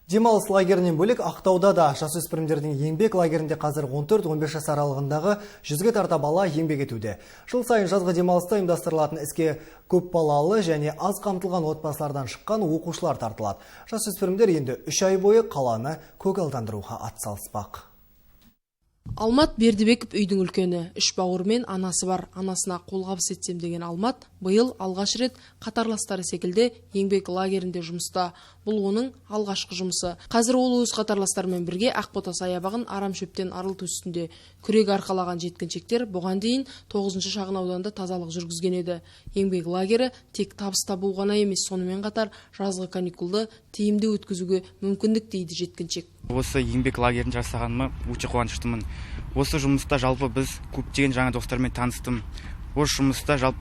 Демалыс лагерінен бөлек Ақтауда да жасөспірімдердің еңбек лагерінде қазір 14-15 жас аралығындағы 100-ге тарта бала еңбек етуде. Жыл сайын жазғы демалыста ұйымдастырылатын іске көп балалы және аз қамтылған отбасылардан шыққан оқушылар тартылады. Жасөспірімдер енді 3 ай бойы қаланы көгалдандыруға атсалыспақ. Алмат Бердібеков үйдің үлкені, 3 бауыр мен анасы бар. Анасына қолғабыс етсем деген Алмат биыл алғаш рет қатарластары секілді еңбек лагерінде жұмыста. Бұл оның алғашқы жұмысы. Қазір ол өз қатарластарымен бірге Ақбота саябағын арам шөптен арылту үстінде. Күрек арқалаған жеткіншектер бұған дейін 9-шы шағын ауданда тазалық жүргізген еді. Еңбек лагері тек табыс табу ғана емес, сонымен қатар жазғы каникулды тиімді өткізуге мүмкіндік дейді жеткіншек. Осы еңбек лагерін жасағаныма өте қуаныштымын. Осы жұмыста жалпы біз көптеген жаңа достармен таныстым. Осы жұмыста жалпы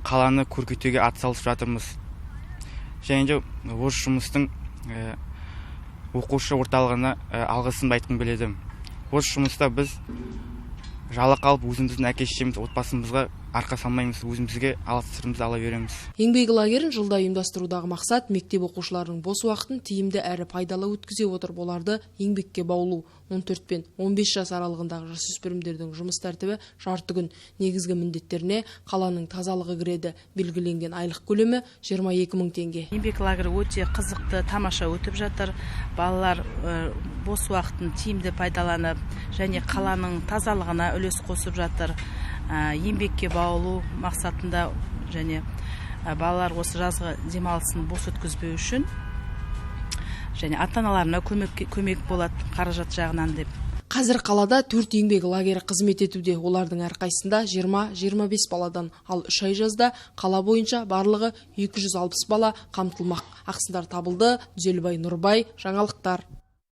қаланы көркейтуге атсалысып жатырмыз. Және де осы жұмыстың оқушы орталығына алғысын айтқым келеді. Осы жұмыста біз жалақы алып өзіміздің әке-шешеміз, отбасымызға арқа салмаймыз, өзімізге алатыстырымызды ала береміз. Еңбек лагерін жылда ұйымдастырудағы мақсат мектеп оқушыларының бос уақытын тиімді әрі пайдалы өткізе отырып оларды еңбекке баулу. 14 пен 15 жас аралығындағы жасөспірімдердің жұмыс тәртібі жарты күн. Негізгі міндеттеріне қаланың тазалығы кіреді. Белгіленген айлық көлемі 22 000 теңге. Еңбек лагері өте қызықты, тамаша өтіп жатыр. Балалар бос уақытын тиімді пайдаланып, және қаланың тазалығына үлес қосып жатыр. Еңбекке баулу мақсатында және балалар осы жазғы демалысын бос өткізбеу үшін және ата-аналарына көмек болады қаражат жағынан деп. Қазір қалада 4 еңбек лагері қызмет етуде. Олардың әрқайсында 20-25 баладан, ал 3 ай жазда қала бойынша барлығы 260 бала қамтылмақ. Ақсындар Табылды, Дүзелбай Нұрбай, жаңалықтар.